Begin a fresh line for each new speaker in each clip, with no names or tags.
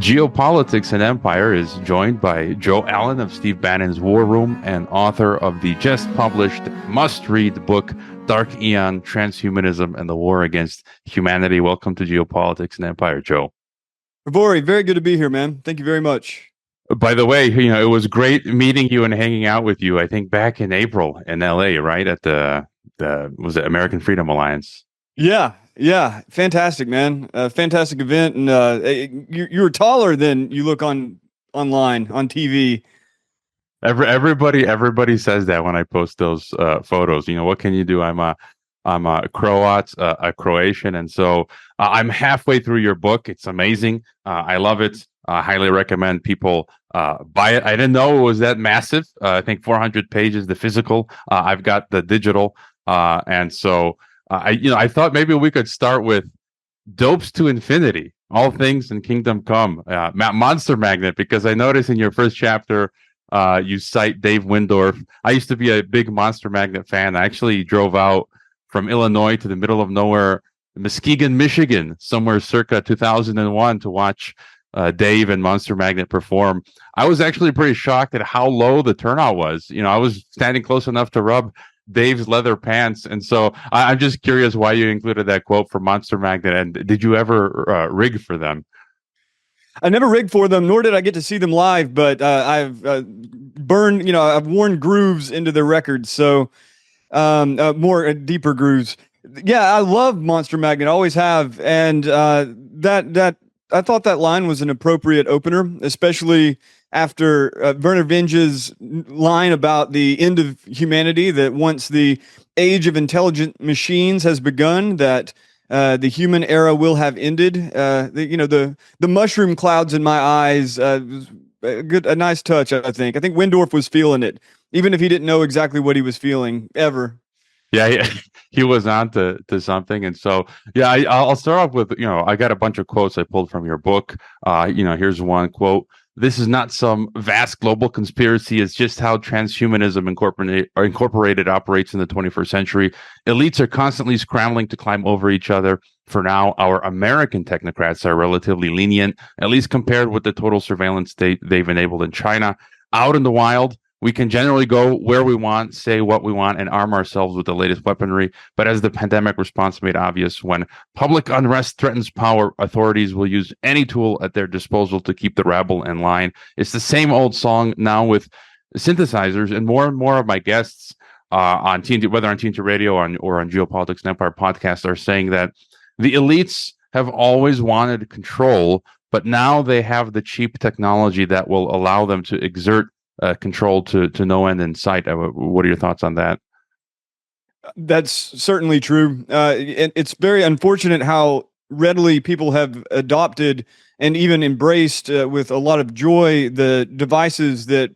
Geopolitics and Empire is joined by Joe Allen of Steve Bannon's WarRoom and author of the just published must-read book, Dark Aeon, Transhumanism, and the War Against Humanity. Welcome to Geopolitics and Empire, Joe.
Rory, very good to be here, man. Thank you very much.
By the way, it was great meeting you and hanging out with you, I think back in April in LA, right? At the was it American Freedom Alliance?
Yeah. Fantastic, man. Fantastic event. And you were taller than you look online on TV.
Everybody says that when I post those photos. What can you do? I'm a Croat, a Croatian, and so I'm halfway through your book. It's amazing. I love it. I highly recommend people buy it. I didn't know it was that massive. I think 400 pages, the physical. I've got the digital, and so I thought maybe we could start with Dopes to Infinity, All Things in Kingdom Come, Monster Magnet, because I noticed in your first chapter you cite Dave Windorf. I used to be a big Monster Magnet fan. I actually drove out from Illinois to the middle of nowhere, Muskegon, Michigan, somewhere circa 2001 to watch Dave and Monster Magnet perform. I was actually pretty shocked at how low the turnout was. I was standing close enough to rub Dave's leather pants, and so I'm just curious why you included that quote from Monster Magnet, and did you ever rig for them?
I never rigged for them, nor did I get to see them live, but I've I've worn grooves into their records, so more deeper grooves. Yeah, I love Monster Magnet, always have, and that I thought that line was an appropriate opener, especially after Werner Vinge's line about the end of humanity, that once the age of intelligent machines has begun, that the human era will have ended. The mushroom clouds in my eyes, was a nice touch, I think. I think Windorf was feeling it, even if he didn't know exactly what he was feeling, ever.
Yeah, he was on to something. And so, yeah, I'll start off with, I got a bunch of quotes I pulled from your book. Here's one quote. "This is not some vast global conspiracy. It's just how transhumanism incorporated operates in the 21st century. Elites are constantly scrambling to climb over each other. For now, our American technocrats are relatively lenient, at least compared with the total surveillance state they've enabled in China. Out in the wild, we can generally go where we want, say what we want, and arm ourselves with the latest weaponry. But as the pandemic response made obvious, when public unrest threatens power, authorities will use any tool at their disposal to keep the rabble in line. It's the same old song now with synthesizers, and more of my guests on TNT, whether on TNT Radio or on Geopolitics and Empire podcast, are saying that the elites have always wanted control, but now they have the cheap technology that will allow them to exert control to no end in sight. What are your thoughts on that?
That's certainly true. It's very unfortunate how readily people have adopted and even embraced with a lot of joy the devices that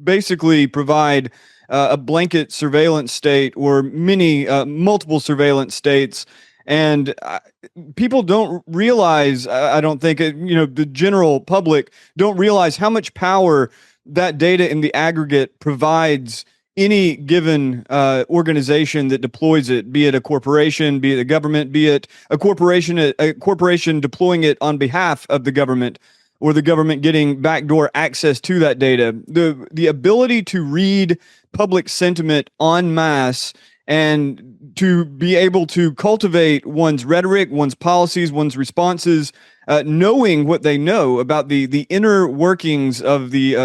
basically provide a blanket surveillance state or multiple surveillance states. And people don't realize, I don't think, the general public don't realize how much power that data in the aggregate provides any given organization that deploys it, be it a corporation, be it a government, be it a corporation deploying it on behalf of the government, or the government getting backdoor access to that data. The ability to read public sentiment en masse and to be able to cultivate one's rhetoric, one's policies, one's responses, knowing what they know about the inner workings of the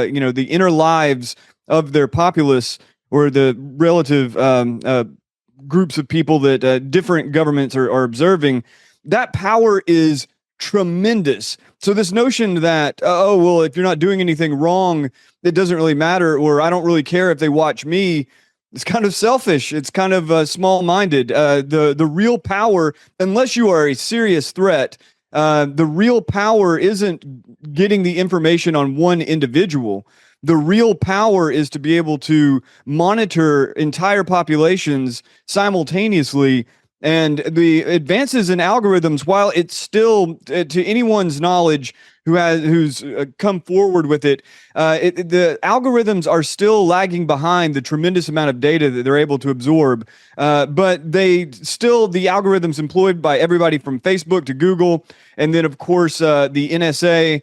inner lives of their populace, or the relative groups of people that different governments are observing. That power is tremendous. So this notion that, if you're not doing anything wrong, it doesn't really matter, or I don't really care if they watch me, it's kind of selfish. It's kind of small-minded. The real power, unless you are a serious threat, the real power isn't getting the information on one individual. The real power is to be able to monitor entire populations simultaneously And the advances in algorithms, while it's still, to anyone's knowledge who's come forward with it, the algorithms are still lagging behind the tremendous amount of data that they're able to absorb. But the algorithms employed by everybody from Facebook to Google, and then of course the NSA.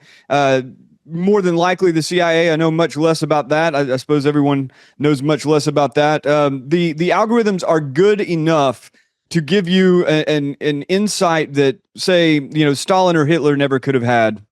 More than likely the CIA. I know much less about that. I suppose everyone knows much less about that. The algorithms are good enough to give you an insight that, say, Stalin or Hitler never could have had.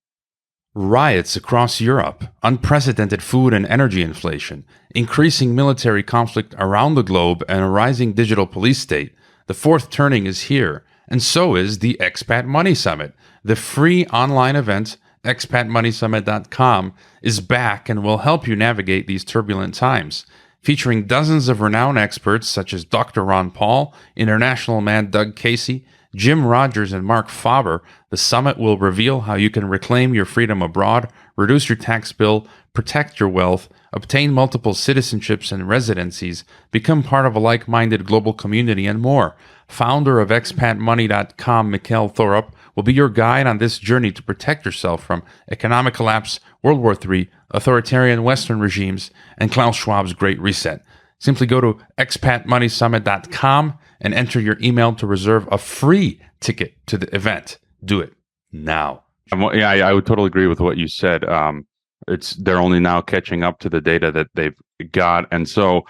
Riots across Europe, unprecedented food and energy inflation, increasing military conflict around the globe, and a rising digital police state. The fourth turning is here, and so is the Expat Money Summit. The free online event, expatmoneysummit.com, is back and will help you navigate these turbulent times. Featuring dozens of renowned experts such as Dr. Ron Paul, international man Doug Casey, Jim Rogers, and Mark Faber, the summit will reveal how you can reclaim your freedom abroad, reduce your tax bill, protect your wealth, obtain multiple citizenships and residencies, become part of a like-minded global community, and more. Founder of expatmoney.com, Mikhail Thorup, will be your guide on this journey to protect yourself from economic collapse, World War III, authoritarian Western regimes, and Klaus Schwab's Great Reset. Simply go to expatmoneysummit.com and enter your email to reserve a free ticket to the event. Do it now. Yeah, I would totally agree with what you said. They're only now catching up to the data that they've got, and so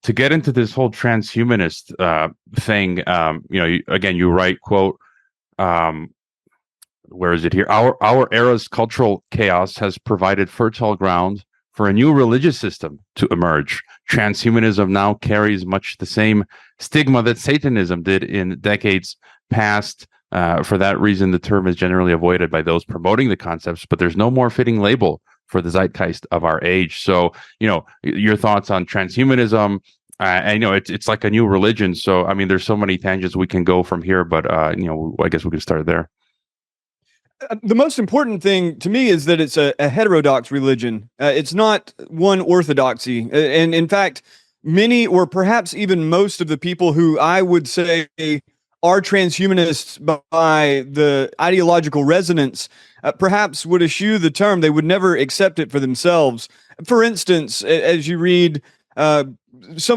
to get into this whole transhumanist thing, again, you write, quote, where is it here? Our era's cultural chaos has provided fertile ground for a new religious system to emerge. Transhumanism now carries much the same stigma that Satanism did in decades past. For that reason, the term is generally avoided by those promoting the concepts, but there's no more fitting label for the zeitgeist of our age. So, your thoughts on transhumanism, and it's like a new religion. So, I mean, there's so many tangents we can go from here, but I guess we can start there.
The most important thing to me is that it's a heterodox religion. It's not one orthodoxy. And in fact, many, or perhaps even most of the people who I would say are transhumanists by the ideological resonance, perhaps would eschew the term. They would never accept it for themselves. For instance, as you read some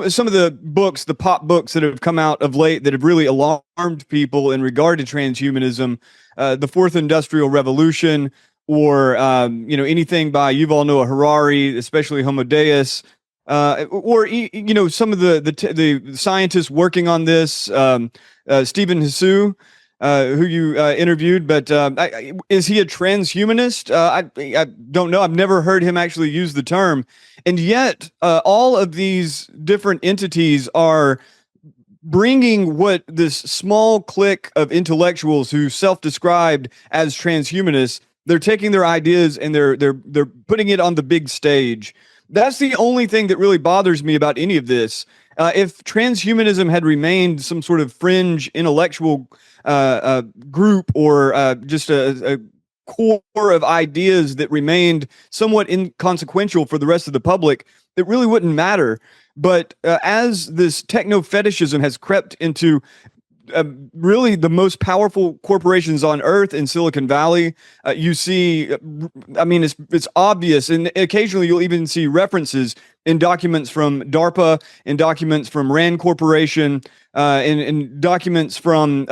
of the books, the pop books that have come out of late that have really alarmed people in regard to transhumanism, the Fourth Industrial Revolution, or anything by Yuval Noah Harari, especially Homo Deus, or some of the scientists working on this, Stephen Hsu, who you interviewed, but is he a transhumanist? I don't know. I've never heard him actually use the term. And yet, all of these different entities are bringing what this small clique of intellectuals who self-described as transhumanists, they're taking their ideas and they're putting it on the big stage. That's the only thing that really bothers me about any of this. If transhumanism had remained some sort of fringe intellectual group, or just a core of ideas that remained somewhat inconsequential for the rest of the public, it really wouldn't matter. But as this techno fetishism has crept into really the most powerful corporations on earth in Silicon Valley, you see, it's obvious, and occasionally you'll even see references in documents from DARPA, in documents from RAND Corporation, in documents from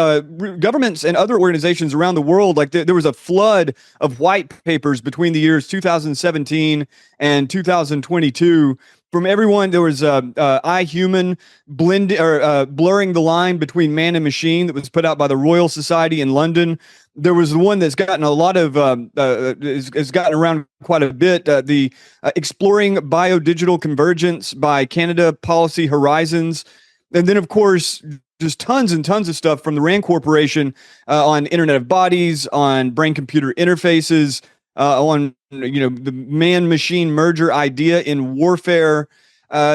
governments and other organizations around the world. Like there was a flood of white papers between the years 2017 and 2022 from everyone. There was iHuman blurring the line between man and machine that was put out by the Royal Society in London. There was the one that's gotten a lot of has gotten around quite a bit. The Exploring Biodigital Convergence by Canada Policy Horizons, and then of course just tons and tons of stuff from the RAND Corporation on Internet of Bodies, on brain-computer interfaces, on the man-machine merger idea in warfare.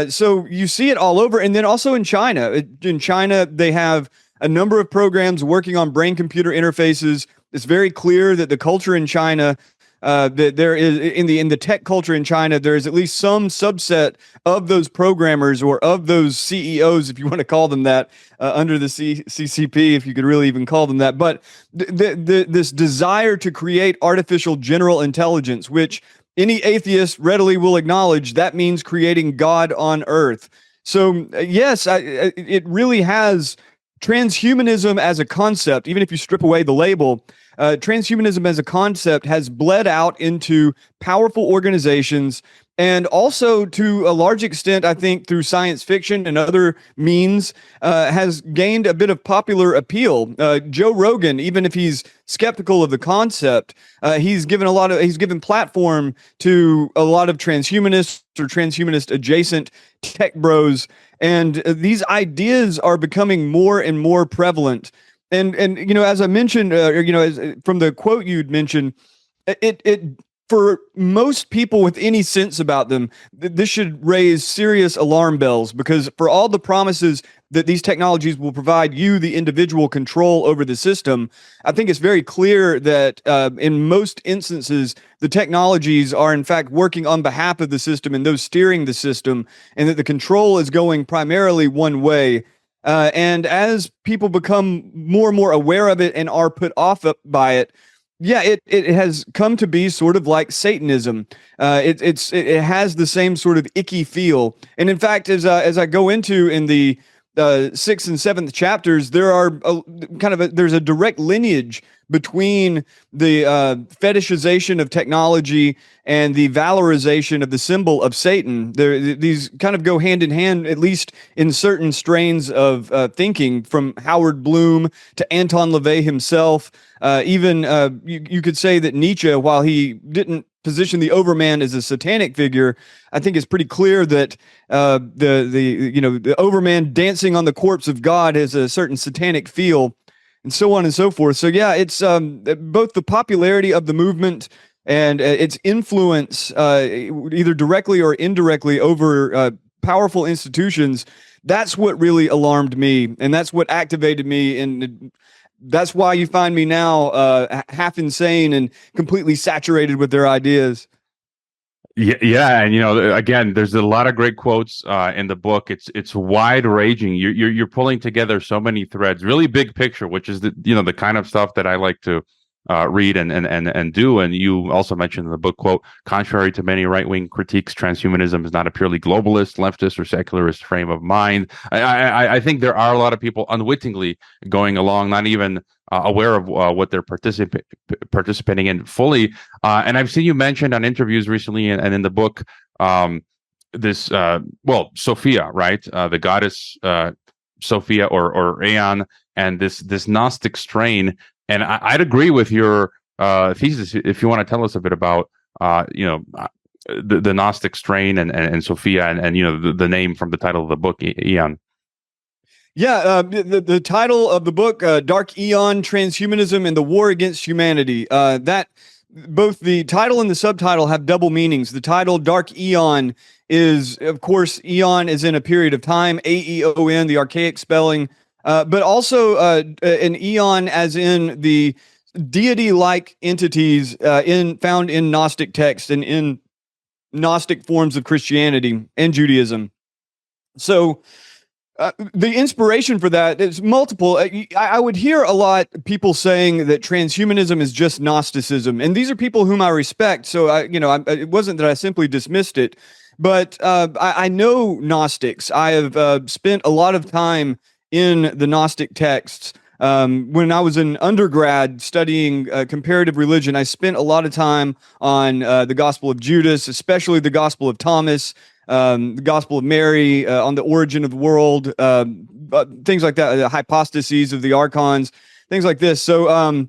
So you see it all over, and then also in China. In China, they have a number of programs working on brain-computer interfaces. It's very clear that the culture in China that there is in the tech culture in China, there is at least some subset of those programmers or of those CEOs, if you want to call them that, under the CCP, if you could really even call them that. But this desire to create artificial general intelligence, which any atheist readily will acknowledge, that means creating God on Earth. So yes, it really has transhumanism as a concept. Even if you strip away the label, transhumanism as a concept has bled out into powerful organizations, and also to a large extent, I think, through science fiction and other means, has gained a bit of popular appeal. Joe Rogan, even if he's skeptical of the concept, he's given platform to a lot of transhumanists or transhumanist adjacent tech bros, and these ideas are becoming more and more prevalent. And as I mentioned, from the quote you'd mentioned, it for most people with any sense about them, this should raise serious alarm bells, because for all the promises that these technologies will provide you, the individual, control over the system, I think it's very clear that in most instances, the technologies are in fact working on behalf of the system and those steering the system, and that the control is going primarily one way. And as people become more and more aware of it and are put off by it, yeah, it has come to be sort of like Satanism. It has the same sort of icky feel. And in fact, as I go into in the 6th and 7th chapters, there's a direct lineage between the fetishization of technology and the valorization of the symbol of Satan. These kind of go hand in hand, at least in certain strains of thinking, from Howard Bloom to Anton LaVey himself. Even you could say that Nietzsche, while he didn't position the Overman as a satanic figure, I think it's pretty clear that the Overman dancing on the corpse of God has a certain satanic feel, and so on and so forth. So yeah, it's both the popularity of the movement and its influence, either directly or indirectly, over powerful institutions. That's what really alarmed me, and that's what activated me. And that's why you find me now half insane and completely saturated with their ideas.
Yeah, and again, there's a lot of great quotes in the book. It's wide ranging. You're pulling together so many threads, really big picture, which is the kind of stuff that I like to read and do. And you also mentioned in the book, quote, contrary to many right-wing critiques, transhumanism is not a purely globalist, leftist, or secularist frame of mind. I think there are a lot of people unwittingly going along, not even aware of what they're participating in fully. And I've seen you mentioned on interviews recently and in the book, this, Sophia, right? The goddess Sophia or Aeon, and this Gnostic strain. And I'd agree with your thesis if you want to tell us a bit about, the Gnostic strain and Sophia and the name from the title of the book, Aeon.
Yeah, the title of the book, Dark Aeon, Transhumanism and the War Against Humanity. That both the title and the subtitle have double meanings. The title, Dark Aeon, is, of course, Aeon is in a period of time, Aeon, the archaic spelling, but also an Aeon as in the deity-like entities found in Gnostic texts and in Gnostic forms of Christianity and Judaism. So the inspiration for that is multiple. I would hear a lot of people saying that transhumanism is just Gnosticism, and these are people whom I respect. So it wasn't that I simply dismissed it, but I know Gnostics. I have spent a lot of time in the Gnostic texts. When I was an undergrad studying comparative religion, I spent a lot of time on the Gospel of Judas, especially the Gospel of Thomas, the Gospel of Mary, on the origin of the world, things like that, the hypostases of the archons, things like this. So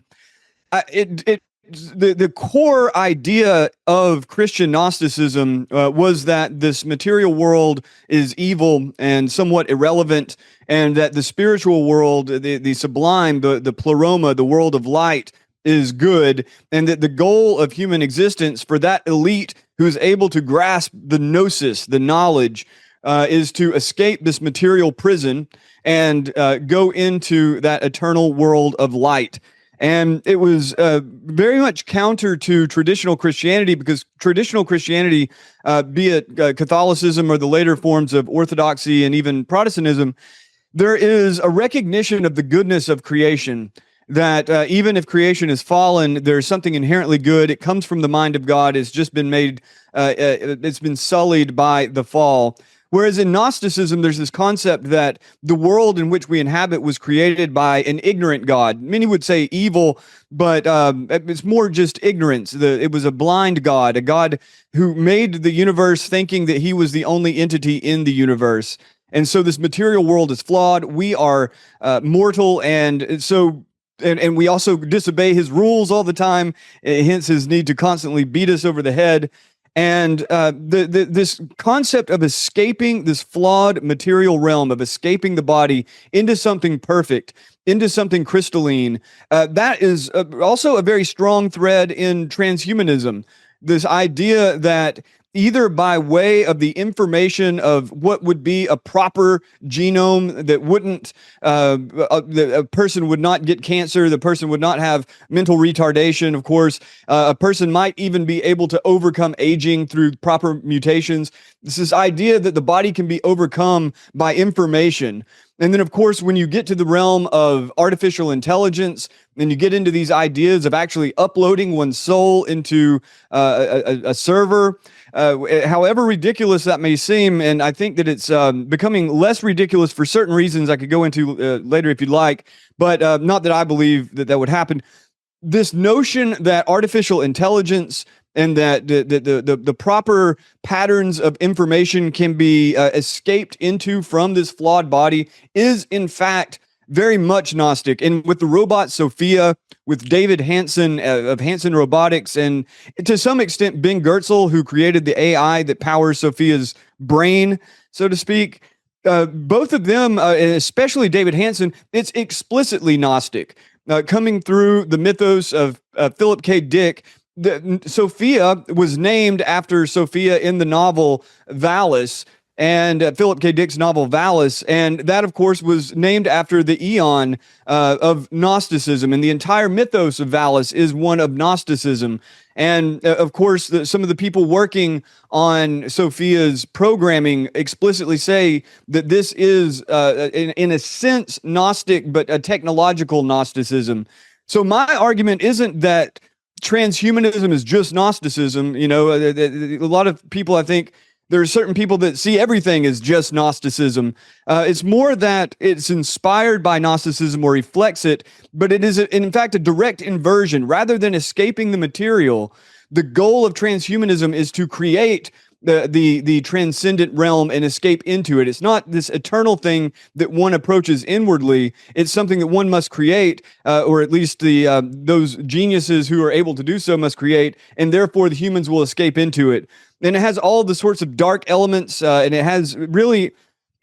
the core idea of Christian Gnosticism was that this material world is evil and somewhat irrelevant, and that the spiritual world, the sublime, the pleroma, the world of light, is good, and that the goal of human existence for that elite who is able to grasp the gnosis, the knowledge, is to escape this material prison and go into that eternal world of light. And it was very much counter to traditional Christianity, because traditional Christianity, be it Catholicism or the later forms of Orthodoxy and even Protestantism, there is a recognition of the goodness of creation, that even if creation is fallen, there's something inherently good. It comes from the mind of God. It's just been made, it's been sullied by the fall. Whereas in Gnosticism, there's this concept that the world in which we inhabit was created by an ignorant God. Many would say evil, but it's more just ignorance. It was a blind God, a God who made the universe thinking that he was the only entity in the universe. And so this material world is flawed. We are mortal, and so and we also disobey his rules all the time, hence his need to constantly beat us over the head. And this concept of escaping this flawed material realm, of escaping the body into something perfect, into something crystalline, that is also a very strong thread in transhumanism. This idea that either by way of the information of what would be a proper genome that wouldn't, a person would not get cancer, the person would not have mental retardation, of course, a person might even be able to overcome aging through proper mutations. This idea that the body can be overcome by information. And then, of course, when you get to the realm of artificial intelligence, and you get into these ideas of actually uploading one's soul into a server, however ridiculous that may seem, and I think that it's becoming less ridiculous for certain reasons I could go into later if you'd like, but not that I believe that that would happen. This notion that artificial intelligence and that the proper patterns of information can be escaped into from this flawed body is, in fact, very much Gnostic. And with the robot Sophia, with David Hansen of Hansen Robotics, and to some extent Ben Goertzel, who created the AI that powers Sophia's brain, so to speak, both of them, especially David Hansen, it's explicitly Gnostic. Coming through the mythos of Philip K. Dick, Sophia was named after Sophia in the novel Valis, and Philip K. Dick's novel Valis, and that, of course, was named after the Aeon of Gnosticism, and the entire mythos of Valis is one of Gnosticism. And, of course, some of the people working on Sophia's programming explicitly say that this is, in a sense, Gnostic, but a technological Gnosticism. So my argument isn't that transhumanism is just Gnosticism. You know, a lot of people, I think, there are certain people that see everything as just Gnosticism. It's more that it's inspired by Gnosticism or reflects it, but it is, in fact, a direct inversion. Rather than escaping the material, the goal of transhumanism is to create the transcendent realm and escape into it. It's not this eternal thing that one approaches inwardly. It's something that one must create, or at least those geniuses who are able to do so must create, and therefore the humans will escape into it. And it has all the sorts of dark elements, and it has really,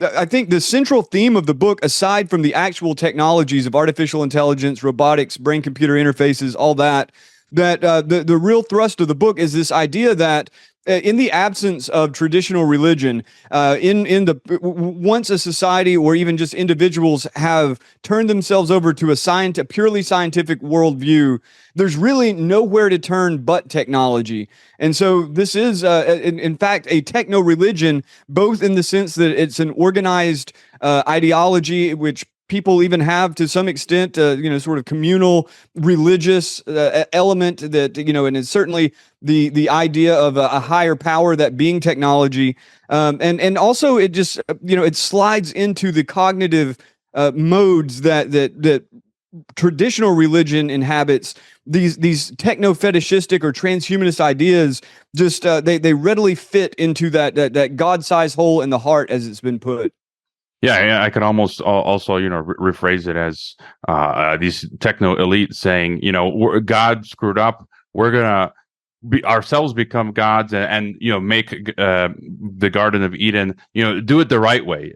I think, the central theme of the book, aside from the actual technologies of artificial intelligence, robotics, brain-computer interfaces, all that, the real thrust of the book is this idea that in the absence of traditional religion, once a society or even just individuals have turned themselves over to a purely scientific worldview, there's really nowhere to turn but technology. And so this is, in fact, a techno-religion, both in the sense that it's an organized ideology, which people even have to some extent, sort of communal religious element that, and it's certainly the idea of a higher power, that being technology. And also it just, it slides into the cognitive modes that traditional religion inhabits. These techno-fetishistic or transhumanist ideas just, they readily fit into that God-sized hole in the heart, as it's been put.
Yeah, I could almost also, rephrase it as these techno elites saying, God screwed up. We're gonna ourselves become gods and make the Garden of Eden, do it the right way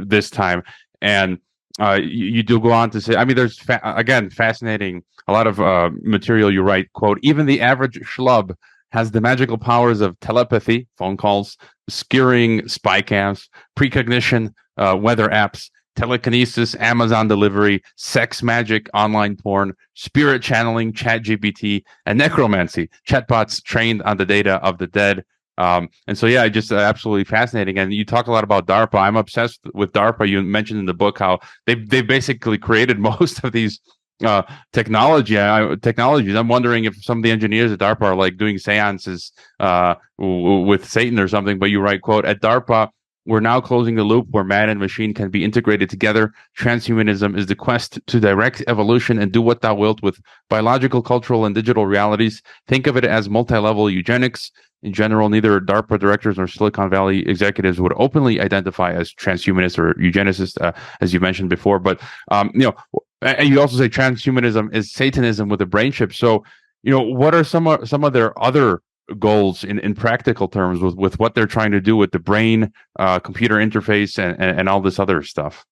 this time. And you do go on to say, I mean, there's again fascinating, a lot of material you write. Quote: even the average schlub has the magical powers of telepathy, phone calls, skewering spy cams, precognition, weather apps, telekinesis, Amazon delivery, sex magic, online porn, spirit channeling, chat GPT, and necromancy, chatbots trained on the data of the dead. And so, yeah, just absolutely fascinating. And you talk a lot about DARPA. I'm obsessed with DARPA. You mentioned in the book how they basically created most of these technologies. I'm wondering if some of the engineers at DARPA are like doing seances with Satan or something. But you write, quote, at DARPA, we're now closing the loop where man and machine can be integrated together. Transhumanism is the quest to direct evolution and do what thou wilt with biological, cultural, and digital realities. Think of it as multi-level eugenics. In general, neither DARPA directors nor Silicon Valley executives would openly identify as transhumanists or eugenicists, as you mentioned before. But and you also say transhumanism is Satanism with a brain chip. So, what are some of their other goals in practical terms with what they're trying to do with the brain computer interface and all this other stuff?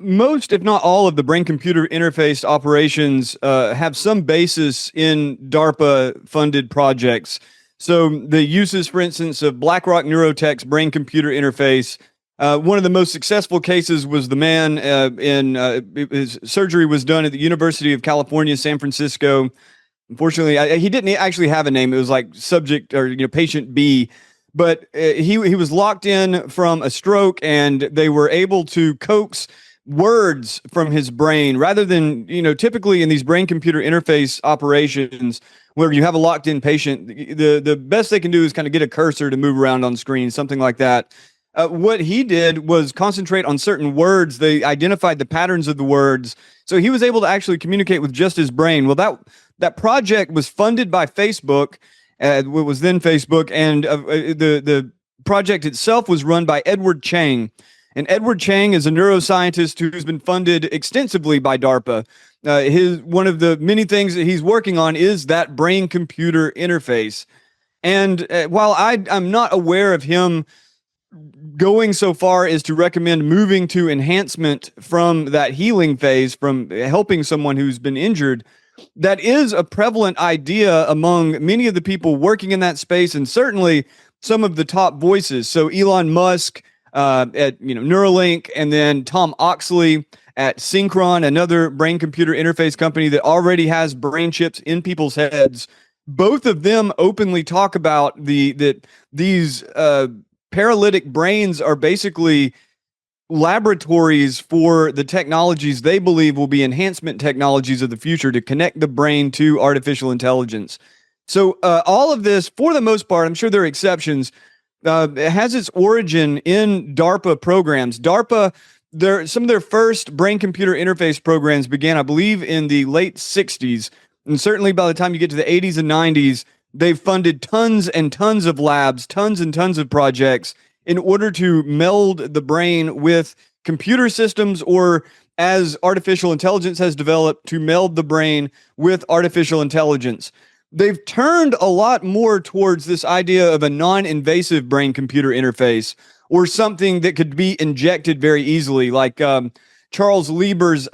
Most, if not all, of the brain-computer interface operations have some basis in DARPA-funded projects. So the uses, for instance, of BlackRock Neurotech's brain-computer interface. One of the most successful cases was the man his surgery was done at the University of California, San Francisco. Unfortunately, he didn't actually have a name. It was like subject or patient B. But he was locked in from a stroke, and they were able to coax words from his brain rather than, typically in these brain-computer interface operations where you have a locked-in patient, the best they can do is kind of get a cursor to move around on screen, something like that. What he did was concentrate on certain words. They identified the patterns of the words, so he was able to actually communicate with just his brain. Well, that project was funded by Facebook. What was then Facebook, and the project itself was run by Edward Chang. And Edward Chang is a neuroscientist who's been funded extensively by DARPA. One of the many things that he's working on is that brain-computer interface. And while I'm not aware of him going so far as to recommend moving to enhancement from that healing phase, from helping someone who's been injured, that is a prevalent idea among many of the people working in that space, and certainly some of the top voices. So Elon Musk at Neuralink, and then Tom Oxley at Synchron, another brain-computer interface company that already has brain chips in people's heads. Both of them openly talk about that these paralytic brains are basically laboratories for the technologies they believe will be enhancement technologies of the future to connect the brain to artificial intelligence. So all of this, for the most part, I'm sure there are exceptions, it has its origin in DARPA programs. DARPA, some of their first brain-computer interface programs began, I believe, in the late 60s. And certainly by the time you get to the 80s and 90s, they've funded tons and tons of labs, tons and tons of projects in order to meld the brain with computer systems, or as artificial intelligence has developed, to meld the brain with artificial intelligence. They've turned a lot more towards this idea of a non-invasive brain-computer interface, or something that could be injected very easily, like Charles Lieber's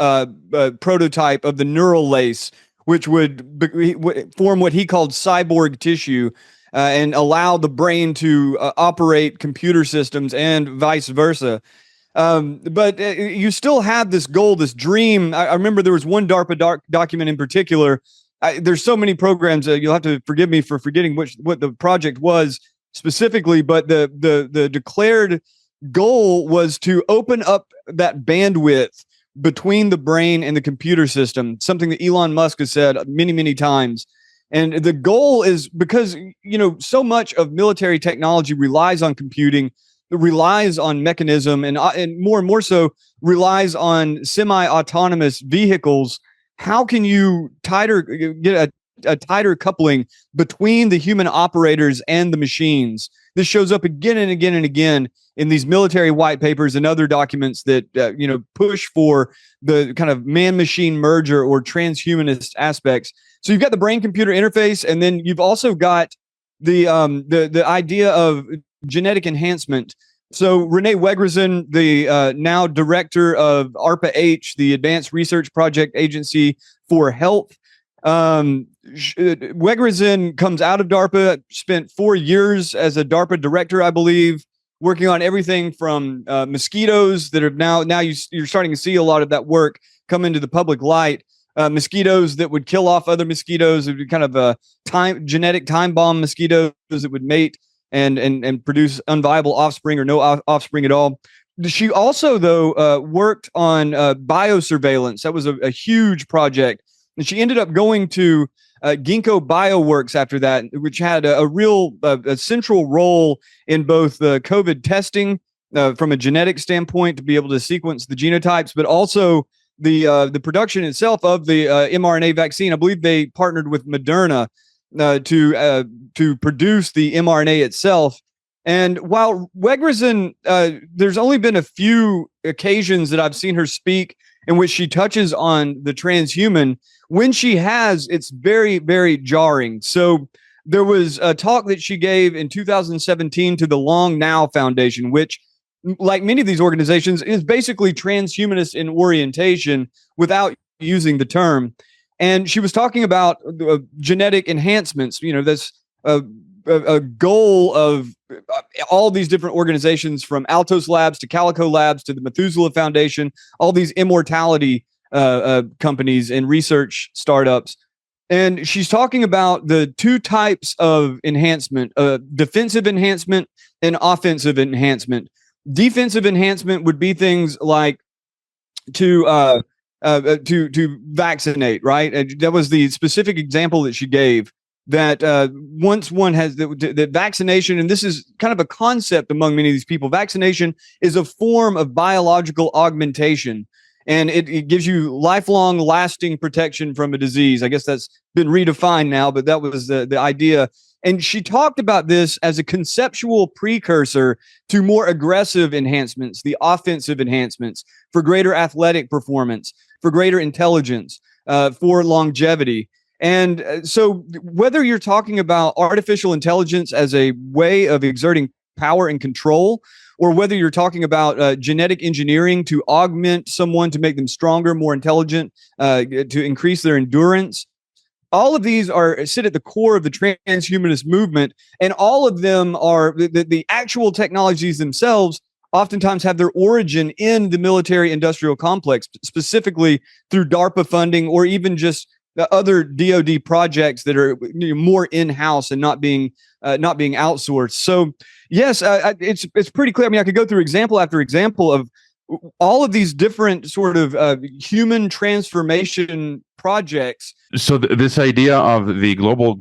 prototype of the neural lace, which would form what he called cyborg tissue, and allow the brain to operate computer systems and vice versa. But you still have this goal, this dream. I remember there was one DARPA document in particular. There's so many programs. You'll have to forgive me for forgetting what the project was specifically, but the declared goal was to open up that bandwidth between the brain and the computer system, something that Elon Musk has said many, many times. And the goal is because, so much of military technology relies on computing, relies on mechanism, and more so relies on semi-autonomous vehicles. How can you get a tighter coupling between the human operators and the machines? This shows up again and again and again in these military white papers and other documents that push for the kind of man-machine merger or transhumanist aspects. So you've got the brain-computer interface, and then you've also got the idea of genetic enhancement. So Renee Wegrezen, the now director of ARPA-H, the Advanced Research Project Agency for Health, Wegrezen comes out of DARPA, spent 4 years as a DARPA director, I believe, working on everything from mosquitoes that are now you're starting to see a lot of that work come into the public light. Mosquitoes that would kill off other mosquitoes. It would be kind of a genetic time bomb mosquitoes that would mate and produce unviable offspring or no offspring at all. She also, though, worked on biosurveillance. That was a huge project. And she ended up going to Ginkgo Bioworks after that, which had a real a central role in both the COVID testing from a genetic standpoint to be able to sequence the genotypes, but also the production itself of the mRNA vaccine. I believe they partnered with Moderna to produce the mRNA itself. And while Wegreson, there's only been a few occasions that I've seen her speak in which she touches on the transhuman. When she has, it's very, very jarring. So there was a talk that she gave in 2017 to the Long Now Foundation, which, like many of these organizations, is basically transhumanist in orientation without using the term. And she was talking about genetic enhancements. You know, that's a goal of all these different organizations, from Altos Labs to Calico Labs to the Methuselah Foundation, all these immortality companies and research startups. And she's talking about the two types of enhancement, defensive enhancement and offensive enhancement. Defensive enhancement would be things like to vaccinate, right? And that was the specific example that she gave, that once one has the vaccination, and this is kind of a concept among many of these people, vaccination is a form of biological augmentation, and it gives you lifelong lasting protection from a disease. I guess that's been redefined now, but that was the idea. And she talked about this as a conceptual precursor to more aggressive enhancements, the offensive enhancements for greater athletic performance, for greater intelligence, for longevity. And so whether you're talking about artificial intelligence as a way of exerting power and control, or whether you're talking about genetic engineering to augment someone to make them stronger, more intelligent, to increase their endurance, all of these sit at the core of the transhumanist movement, and all of them are the actual technologies themselves oftentimes have their origin in the military industrial complex, specifically through DARPA funding, or even just the other DoD projects that are more in-house and not being outsourced. So yes, it's pretty clear. I mean, I could go through example after example of all of these different sort of human transformation projects.
So this idea of the global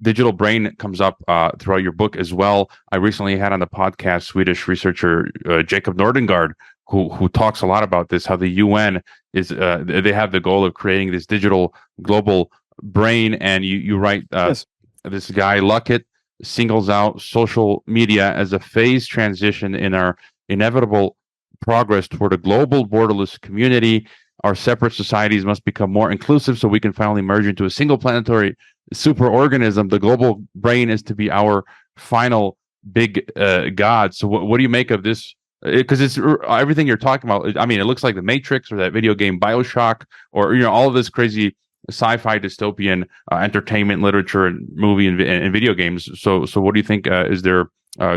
digital brain comes up throughout your book as well. I recently had on the podcast Swedish researcher Jacob Nordengard, who talks a lot about this, how the UN is they have the goal of creating this digital global brain. And you write
Yes.
This guy Luckett singles out social media as a phase transition in our inevitable progress toward a global borderless community. Our separate societies must become more inclusive so we can finally merge into a single planetary superorganism. The global brain is to be our final big god. So what do you make of this? Because it's everything you're talking about. I mean, it looks like the Matrix or that video game BioShock, or all of this crazy sci-fi dystopian entertainment, literature, and movie and video games. So what do you think is their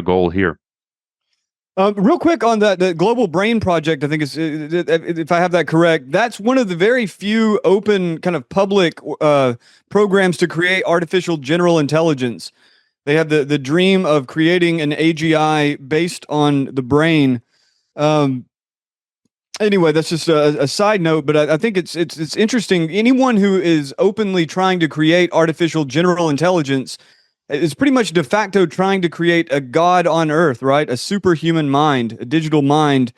goal here?
Real quick on the Global Brain Project, I think is, if I have that correct, that's one of the very few open kind of public programs to create artificial general intelligence. They have the dream of creating an AGI based on the brain. Anyway, that's just a side note, but I think it's interesting. Anyone who is openly trying to create artificial general intelligence is pretty much de facto trying to create a god on earth, right? A superhuman mind, a digital mind.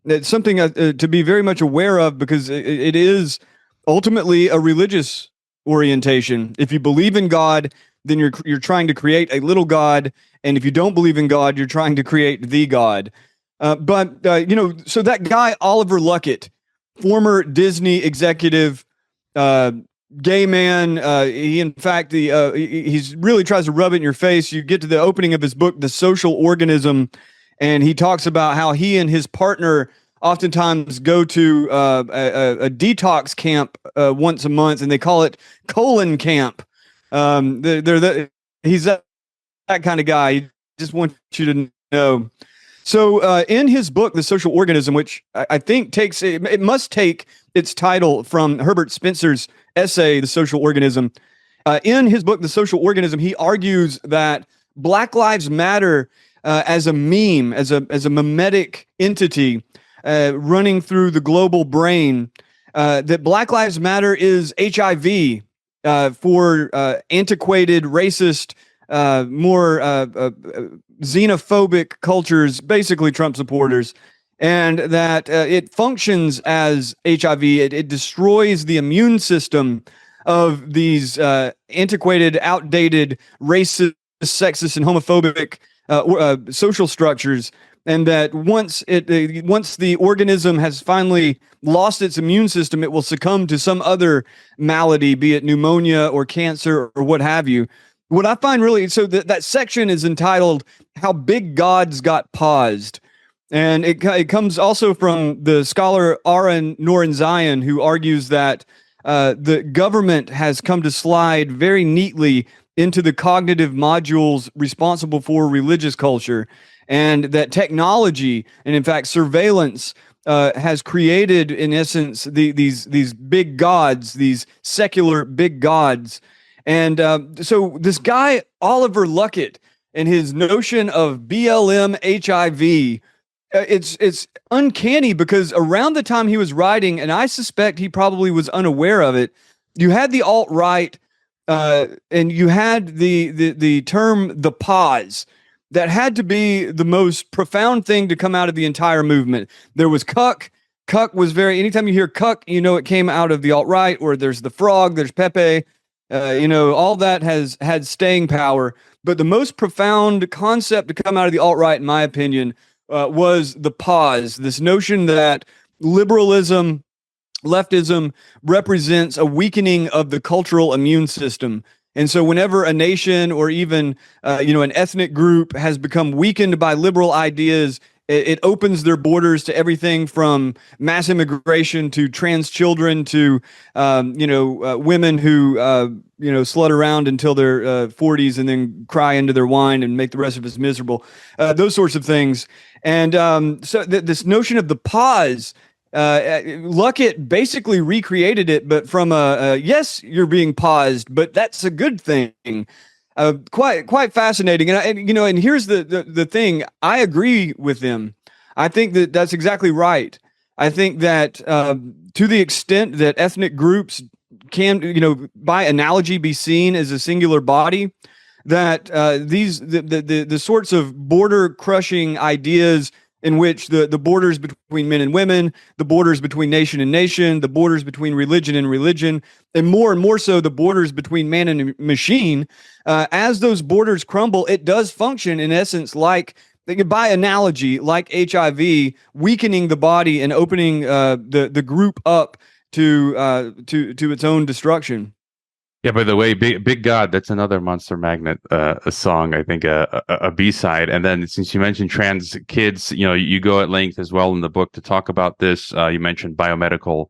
It's something to be very much aware of, because it is ultimately a religious orientation. If you believe in God, then you're trying to create a little god, and if you don't believe in God, you're trying to create the god. But so that guy Oliver Luckett, former Disney executive, gay man, he in fact he's really tries to rub it in your face. You get to the opening of his book, The Social Organism, and he talks about how he and his partner oftentimes go to a detox camp once a month, and they call it colon camp. He's that kind of guy. He just wants you to No. So in his book, The Social Organism, which I think takes, it must take its title from Herbert Spencer's essay, The Social Organism. In his book, The Social Organism, he argues that Black Lives Matter as a meme, as a mimetic entity running through the global brain, that Black Lives Matter is HIV for antiquated, racist, more xenophobic cultures, basically Trump supporters, and that it functions as HIV. It destroys the immune system of these antiquated, outdated, racist, sexist, and homophobic social structures. And that once the organism has finally lost its immune system, it will succumb to some other malady, be it pneumonia or cancer or what have you. What I find really, so that section is entitled "How Big Gods Got Paused," and it comes also from the scholar Aaron Noren-Zion, who argues that the government has come to slide very neatly into the cognitive modules responsible for religious culture, and that technology and in fact surveillance has created, in essence, these big gods, these secular big gods. And so this guy Oliver Luckett and his notion of BLM HIV, it's uncanny, because around the time he was writing, and I suspect he probably was unaware of it, you had the alt-right and you had the term the pause. That had to be the most profound thing to come out of the entire movement. There was cuck. Cuck was very, anytime you hear cuck, you know it came out of the alt-right, or there's the frog, there's Pepe. All that has had staying power. But the most profound concept to come out of the alt-right, in my opinion, was the pause. This notion that liberalism, leftism represents a weakening of the cultural immune system. And so whenever a nation or even, an ethnic group has become weakened by liberal ideas, it opens their borders to everything from mass immigration to trans children to, women who, slut around until their 40s and then cry into their wine and make the rest of us miserable. Those sorts of things. And this notion of the pause, Luckett basically recreated it, but from yes, you're being paused, but that's a good thing. Quite fascinating. And here's the thing. I agree with them. I think that that's exactly right. I think that to the extent that ethnic groups can, by analogy, be seen as a singular body, that the sorts of border crushing ideas in which the borders between men and women, the borders between nation and nation, the borders between religion and religion, and more so the borders between man and machine, as those borders crumble, it does function in essence like, by analogy, like HIV, weakening the body and opening the group up to its own destruction.
Yeah, by the way, Big God, that's another Monster Magnet a song, I think a B-side. And then since you mentioned trans kids, you go at length as well in the book to talk about this. You mentioned biomedical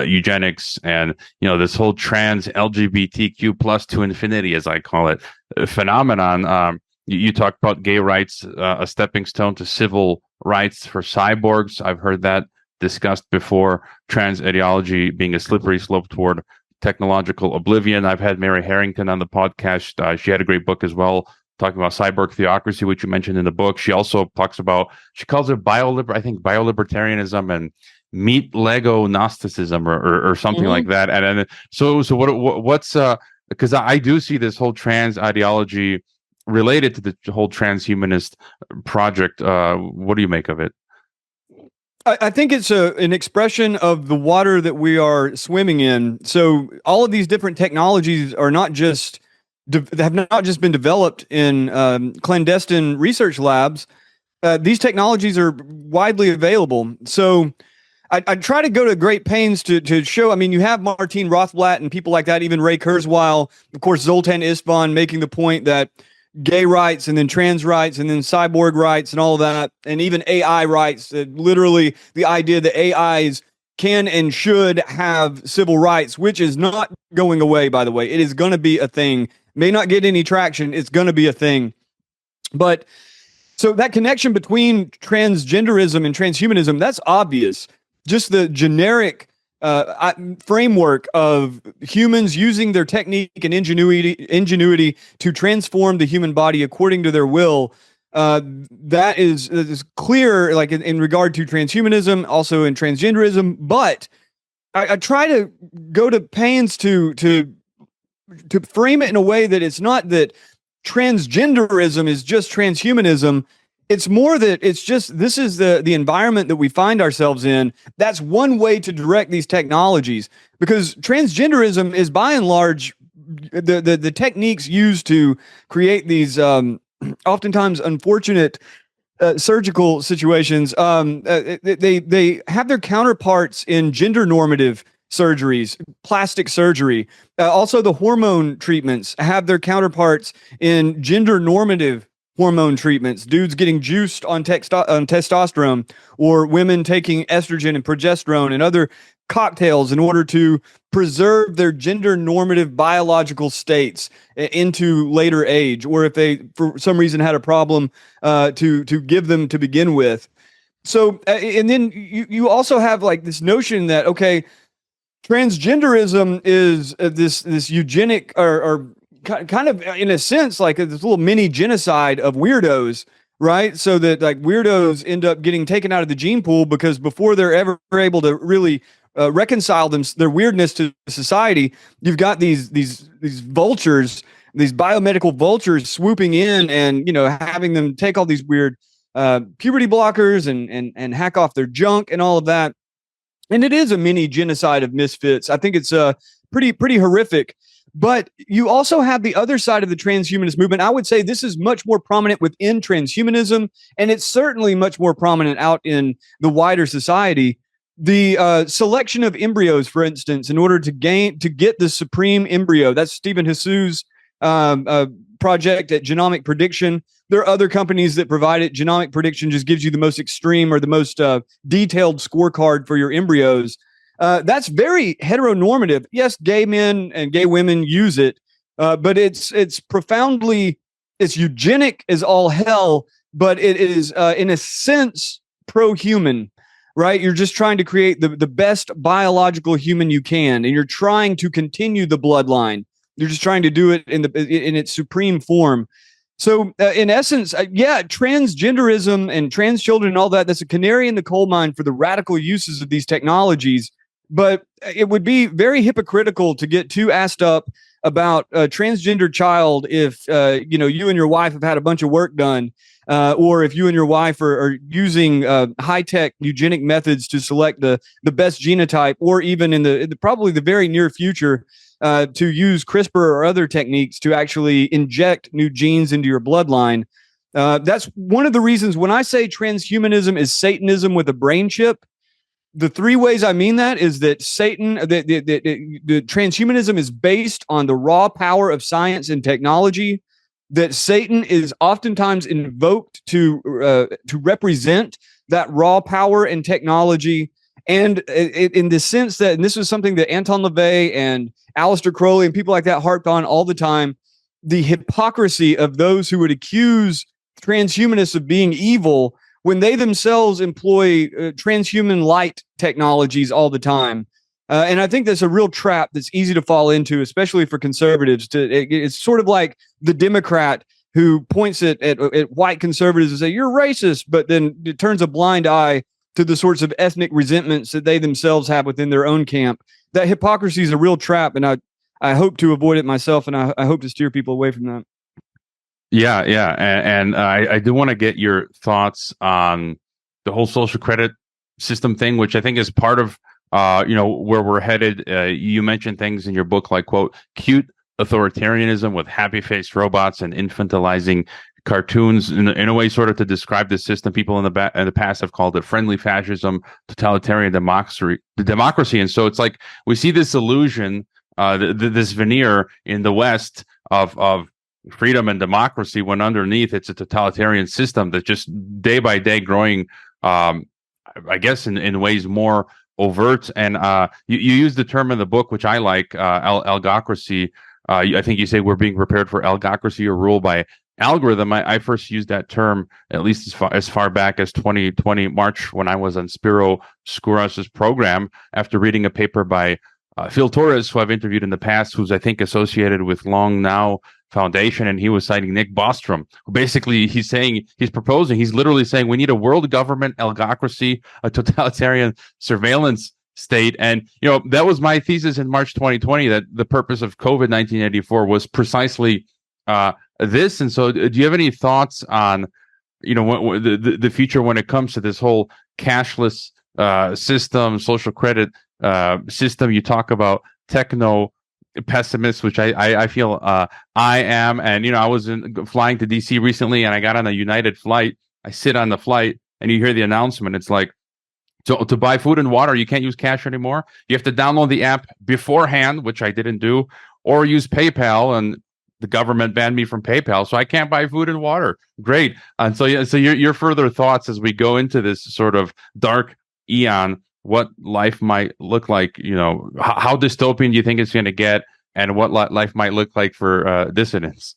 eugenics and, this whole trans LGBTQ plus to infinity, as I call it, phenomenon. You talked about gay rights, a stepping stone to civil rights for cyborgs. I've heard that discussed before. Trans ideology being a slippery slope toward technological oblivion. I've had Mary Harrington on the podcast. She had a great book as well, talking about cyborg theocracy, which you mentioned in the book. She also talks about, she calls it biolibertarianism and meat Lego Gnosticism or something like that. And so what's because I do see this whole trans ideology related to the whole transhumanist project. What do you make of it?
I think it's an expression of the water that we are swimming in. So all of these different technologies are not just have not just been developed in clandestine research labs. These technologies are widely available. So I try to go to great pains to show. I mean, you have Martine Rothblatt and people like that, even Ray Kurzweil, of course, Zoltan Istvan making the point that gay rights and then trans rights and then cyborg rights and all of that, and even AI rights, literally the idea that AIs can and should have civil rights, which is not going away, by the way. It is going to be a thing. May not get any traction. It's going to be a thing. But So that connection between transgenderism and transhumanism, that's obvious. Just the generic framework of humans using their technique and ingenuity to transform the human body according to their will. That is clear, like in regard to transhumanism, also in transgenderism. But I try to go to pains to frame it in a way that it's not that transgenderism is just transhumanism. It's more that it's just, this is the environment that we find ourselves in. That's one way to direct these technologies, because transgenderism is by and large the techniques used to create these oftentimes unfortunate surgical situations. They have their counterparts in gender normative surgeries, plastic surgery. Also, the hormone treatments have their counterparts in gender normative hormone treatments. Dudes getting juiced on testosterone, or women taking estrogen and progesterone and other cocktails in order to preserve their gender normative biological states into later age, or if they for some reason had a problem to give them to begin with. So and then you also have like this notion that, okay, transgenderism is this eugenic or kind of, in a sense, like this little mini genocide of weirdos, right? So that like weirdos end up getting taken out of the gene pool, because before they're ever able to really reconcile their weirdness to society, you've got these vultures, these biomedical vultures swooping in and, you know, having them take all these weird puberty blockers and hack off their junk and all of that. And it is a mini genocide of misfits. I think it's pretty horrific. But you also have the other side of the transhumanist movement. I would say this is much more prominent within transhumanism, and it's certainly much more prominent out in the wider society. The selection of embryos, for instance, in order to get the supreme embryo. That's Stephen Hsu's project at Genomic Prediction. There are other companies that provide it. Genomic Prediction just gives you the most extreme or the most detailed scorecard for your embryos. That's very heteronormative. Yes, gay men and gay women use it, but it's profoundly, it's eugenic as all hell, but it is in a sense pro-human, right? You're just trying to create the best biological human you can, and you're trying to continue the bloodline. You're just trying to do it in its supreme form. So in essence, transgenderism and trans children and all that, that's a canary in the coal mine for the radical uses of these technologies. But it would be very hypocritical to get too assed up about a transgender child if you and your wife have had a bunch of work done, or if you and your wife are using high-tech eugenic methods to select the best genotype, or even in the probably the very near future to use CRISPR or other techniques to actually inject new genes into your bloodline. That's one of the reasons when I say transhumanism is Satanism with a brain chip. The three ways I mean that is that the transhumanism is based on the raw power of science and technology, that Satan is oftentimes invoked to represent that raw power and technology. And in the sense that, and this was something that Anton LaVey and Aleister Crowley and people like that harped on all the time, the hypocrisy of those who would accuse transhumanists of being evil when they themselves employ transhuman light technologies all the time. And I think that's a real trap that's easy to fall into, especially for conservatives. It's sort of like the Democrat who points at white conservatives and say, you're racist, but then it turns a blind eye to the sorts of ethnic resentments that they themselves have within their own camp. That hypocrisy is a real trap, and I hope to avoid it myself, and I hope to steer people away from that.
Yeah, and I do want to get your thoughts on the whole social credit system thing, which I think is part of where we're headed. You mentioned things in your book like, quote, cute authoritarianism with happy-faced robots and infantilizing cartoons, in a way sort of to describe the system. People in the past have called it friendly fascism, totalitarian democracy. And so it's like we see this illusion, this veneer in the West of freedom and democracy, when underneath it's a totalitarian system that's just day by day growing, I guess in ways more overt. And you use the term in the book, which I like, algocracy. I think you say we're being prepared for algocracy, or rule by algorithm. I first used that term at least as far back as 2020 March, when I was on Spiro Skouras's program after reading a paper by Phil Torres, who I've interviewed in the past, who's I think associated with Long Now Foundation, and he was citing Nick Bostrom, who basically he's literally saying we need a world government, algocracy, a totalitarian surveillance state. And that was my thesis in March 2020, that the purpose of COVID 1984 was precisely this. And so, do you have any thoughts on the future when it comes to this whole cashless system, social credit system? You talk about techno pessimist, which I feel I am. And I was flying to DC recently, and I got on a United flight. I sit on the flight, and you hear the announcement. It's like, to buy food and water, you can't use cash anymore. You have to download the app beforehand, which I didn't do, or use PayPal. And the government banned me from PayPal, so I can't buy food and water. Great. And so your further thoughts as we go into this sort of dark Aeon, what life might look like, how dystopian do you think it's going to get, and what life might look like for dissidents?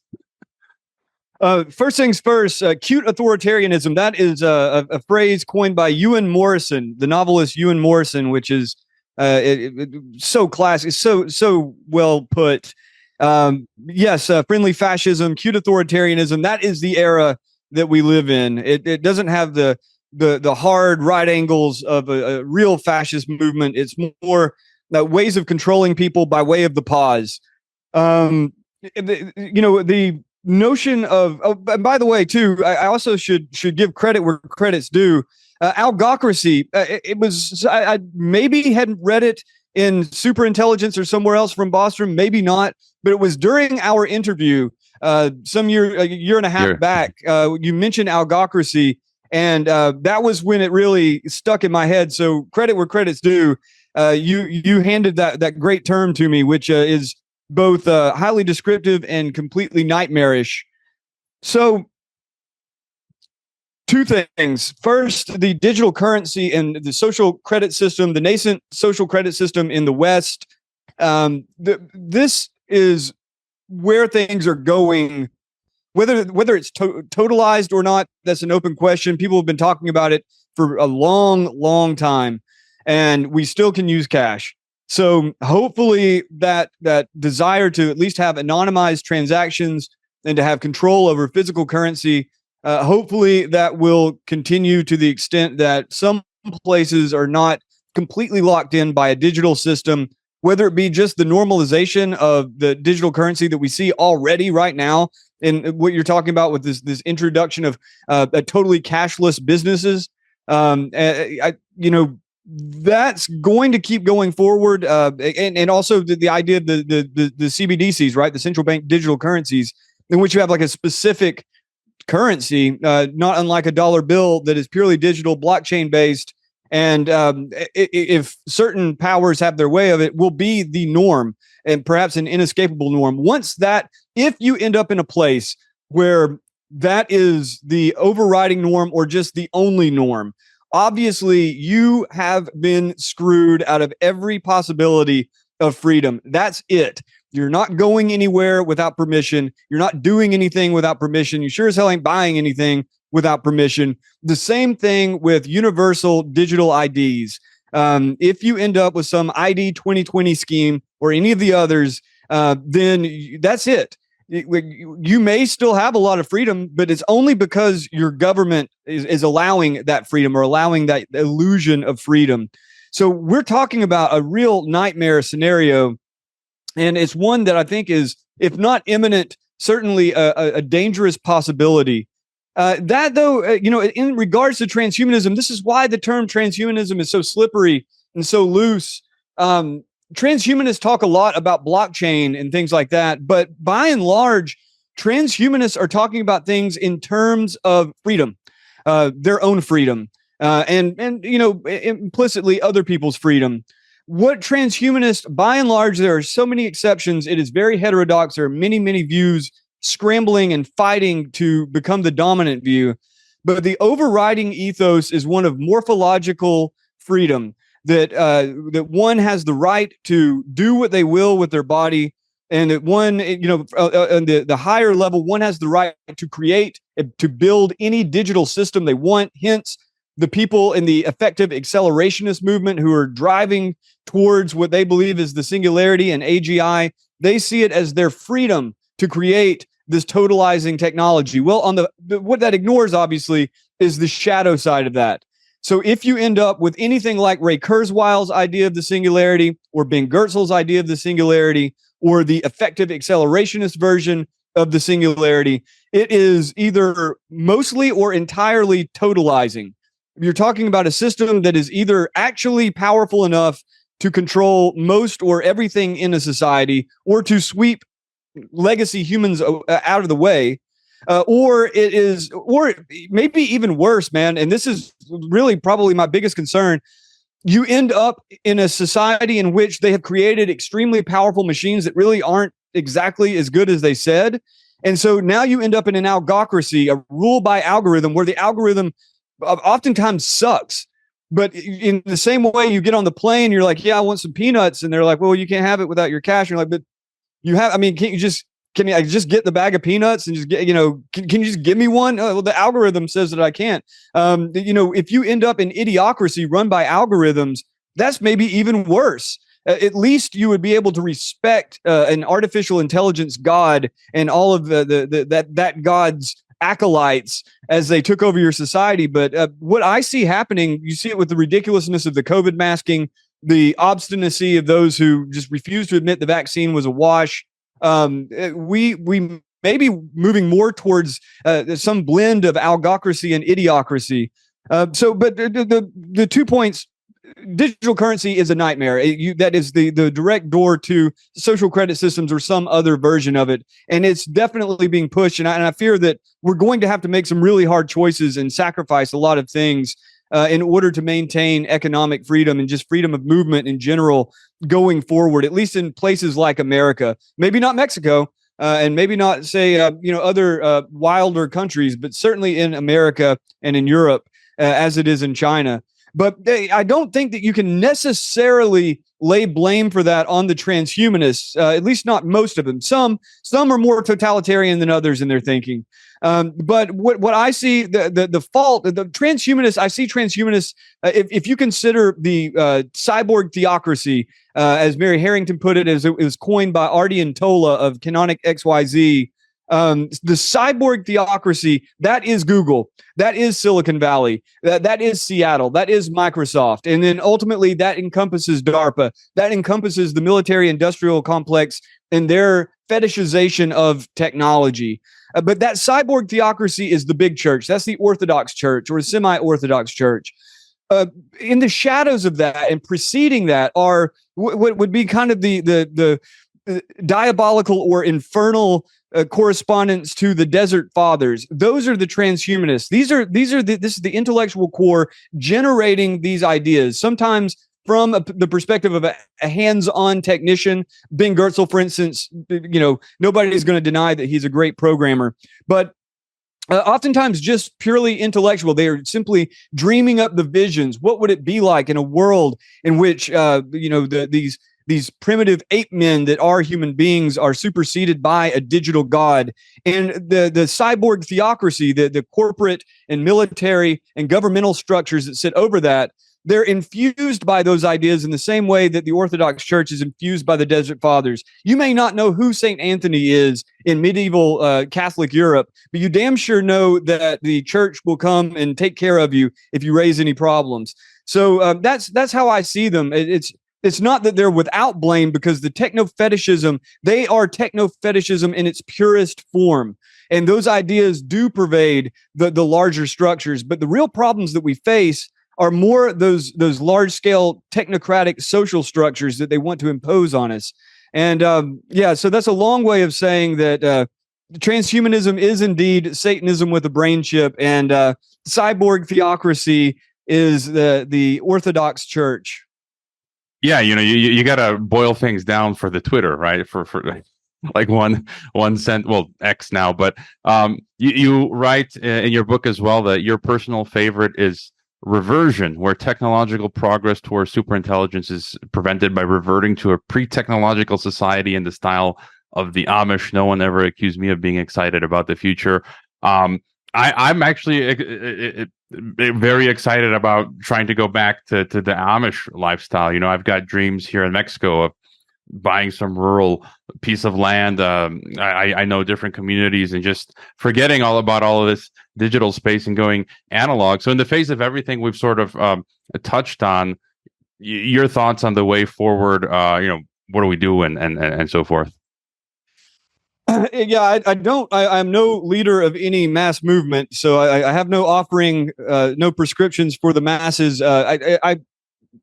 First things first, cute authoritarianism. That is a phrase coined by Ewan Morrison, the novelist Ewan Morrison, which is so classic, so well put. Yes, friendly fascism, cute authoritarianism. That is the era that we live in. It doesn't have the hard right angles of a real fascist movement. It's more ways of controlling people by way of the pause. The notion of, and by the way, too, I also should give credit where credit's due. Algocracy. It was, I maybe hadn't read it in Superintelligence or somewhere else from Bostrom, maybe not, but it was during our interview a year and a half back. You mentioned algocracy, and that was when it really stuck in my head. So credit where credit's due. You handed that great term to me, which is both highly descriptive and completely nightmarish. So, two things. First, the digital currency and the social credit system, the nascent social credit system in the West. This is where things are going. Whether it's totalized or not, that's an open question. People have been talking about it for a long time, and we still can use cash. So hopefully that desire to at least have anonymized transactions and to have control over physical currency, hopefully that will continue to the extent that some places are not completely locked in by a digital system, whether it be just the normalization of the digital currency that we see already right now, and what you're talking about with this introduction of a totally cashless businesses. That's going to keep going forward, and also the idea of the CBDCs, right? The central bank digital currencies, in which you have like a specific currency, not unlike a dollar bill, that is purely digital, blockchain based, and if certain powers have their way of it, will be the norm, and perhaps an inescapable norm. If you end up in a place where that is the overriding norm or just the only norm, obviously you have been screwed out of every possibility of freedom. That's it. You're not going anywhere without permission. You're not doing anything without permission. You sure as hell ain't buying anything without permission. The same thing with universal digital IDs. If you end up with some ID 2020 scheme or any of the others, then that's it. You may still have a lot of freedom, but it's only because your government is allowing that freedom or allowing that illusion of freedom. So we're talking about a real nightmare scenario. And it's one that I think is, if not imminent, certainly a dangerous possibility. That, though, in regards to transhumanism, this is why the term transhumanism is so slippery and so loose. Transhumanists talk a lot about blockchain and things like that, but by and large, transhumanists are talking about things in terms of freedom, their own freedom, and implicitly other people's freedom. What transhumanists, by and large, there are so many exceptions. It is very heterodox. There are many views scrambling and fighting to become the dominant view. But the overriding ethos is one of morphological freedom, that one has the right to do what they will with their body, And that one, on the higher level, one has the right to create, to build any digital system they want. Hence, the people in the effective accelerationist movement who are driving towards what they believe is the singularity and AGI, they see it as their freedom to create this totalizing technology. Well, on what that ignores, obviously, is the shadow side of that. So if you end up with anything like Ray Kurzweil's idea of the singularity, or Ben Goertzel's idea of the singularity, or the effective accelerationist version of the singularity, it is either mostly or entirely totalizing. You're talking about a system that is either actually powerful enough to control most or everything in a society, or to sweep legacy humans out of the way, or it is, or maybe even worse, man. And this is really probably my biggest concern. You end up in a society in which they have created extremely powerful machines that really aren't exactly as good as they said. And so now you end up in an algocracy, a rule by algorithm, where the algorithm oftentimes sucks. But in the same way, you get on the plane, you're like, yeah, I want some peanuts. And they're like, well, you can't have it without your cash. And you're like, but you have, I mean, can you just get the bag of peanuts and just get, can you just give me one? Well, the algorithm says that I can't. If you end up in idiocracy run by algorithms, that's maybe even worse. At least you would be able to respect an artificial intelligence god and all of that god's acolytes as they took over your society. But what I see happening, you see it with the ridiculousness of the COVID masking, the obstinacy of those who just refuse to admit the vaccine was a wash. We may be moving more towards some blend of algocracy and idiocracy. But the 2 points. Digital currency is a nightmare. That is the direct door to social credit systems or some other version of it. And it's definitely being pushed. And I fear that we're going to have to make some really hard choices and sacrifice a lot of things in order to maintain economic freedom and just freedom of movement in general going forward, at least in places like America. Maybe not Mexico, and maybe not, say, other wilder countries, but certainly in America and in Europe, as it is in China. But I don't think that you can necessarily lay blame for that on the transhumanists, at least not most of them. Some are more totalitarian than others in their thinking. But what I see, the fault, the transhumanists, I see transhumanists, if you consider the cyborg theocracy, as Mary Harrington put it, as it was coined by Ardian Tola of Canonic XYZ, the cyborg theocracy, that is Google, that is Silicon Valley, that is Seattle, that is Microsoft. And then ultimately that encompasses DARPA, that encompasses the military industrial complex and their fetishization of technology. But that cyborg theocracy is the big church. That's the Orthodox church or semi-Orthodox church. In the shadows of that and preceding that are what would be kind of the diabolical or infernal correspondence to the Desert Fathers. Those are the transhumanists. This is the intellectual core generating these ideas, sometimes from the perspective of a hands-on technician. Ben Goertzel, for instance, nobody is going to deny that he's a great programmer, but oftentimes just purely intellectual. They are simply dreaming up the visions. What would it be like in a world in which these primitive ape men that are human beings are superseded by a digital god? And the cyborg theocracy, the corporate and military and governmental structures that sit over that, they're infused by those ideas in the same way that the Orthodox Church is infused by the Desert Fathers. You may not know who St. Anthony is in medieval Catholic Europe, but you damn sure know that the church will come and take care of you if you raise any problems. So that's how I see them. It's not that they're without blame, because the techno-fetishism, they are techno-fetishism in its purest form. And those ideas do pervade the larger structures. But the real problems that we face are more those large-scale technocratic social structures that they want to impose on us. And so that's a long way of saying that transhumanism is indeed Satanism with a brain chip, and cyborg theocracy is the Orthodox Church.
Yeah, you got to boil things down for the Twitter, right? For like one cent, well, X now, but you write in your book as well that your personal favorite is reversion, where technological progress towards superintelligence is prevented by reverting to a pre-technological society in the style of the Amish. No one ever accused me of being excited about the future. I'm actually very excited about trying to go back to the Amish lifestyle. You know, I've got dreams here in Mexico of buying some rural piece of land. I know different communities, and just forgetting all about all of this digital space and going analog. So in the face of everything we've sort of touched on, your thoughts on the way forward, what do we do and so forth?
Yeah, I'm no leader of any mass movement, so I have no offering, no prescriptions for the masses. I'm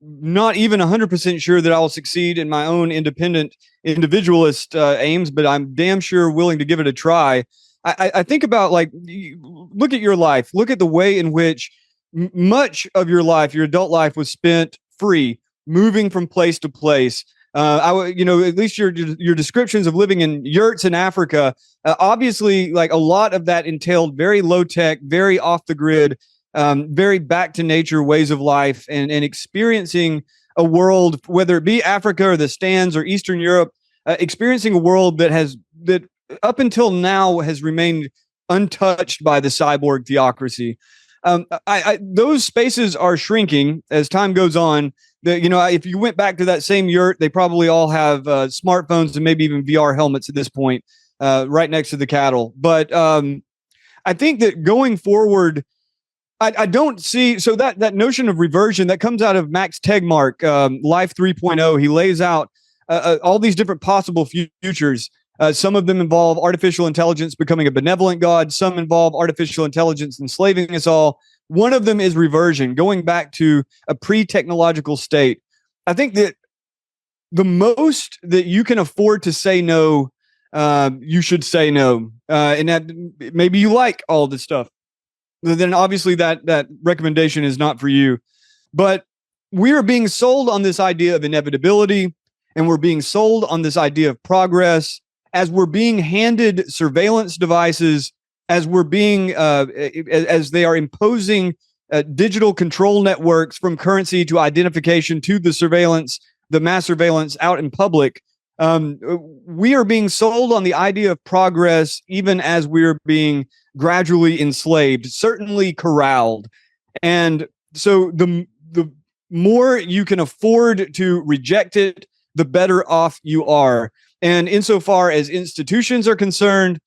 not even 100% sure that I'll succeed in my own independent individualist aims, but I'm damn sure willing to give it a try. I think about, like, look at your life. Look at the way in which much of your life, your adult life, was spent free, moving from place to place. At least your descriptions of living in yurts in Africa, obviously, like, a lot of that entailed very low tech, very off the grid, very back to nature ways of life, and experiencing a world, whether it be Africa or the stands or Eastern Europe, experiencing a world that up until now has remained untouched by the cyborg theocracy. Those spaces are shrinking as time goes on. If you went back to that same yurt, they probably all have smartphones and maybe even VR helmets at this point, right next to the cattle. But I think that going forward, I don't see, so that notion of reversion that comes out of Max Tegmark, Life 3.0. He lays out all these different possible futures. Some of them involve artificial intelligence becoming a benevolent god. Some involve artificial intelligence enslaving us all. One of them is reversion, going back to a pre-technological state. I think that the most that you can afford to say no, you should say no. And that maybe you like all this stuff. Then obviously that recommendation is not for you. But we are being sold on this idea of inevitability, and we're being sold on this idea of progress, as we're being handed surveillance devices, as we're being, as they are imposing digital control networks, from currency to identification to the surveillance, the mass surveillance out in public. We are being sold on the idea of progress, even as we're being gradually enslaved, certainly corralled. And so the more you can afford to reject it, the better off you are. And insofar as institutions are concerned,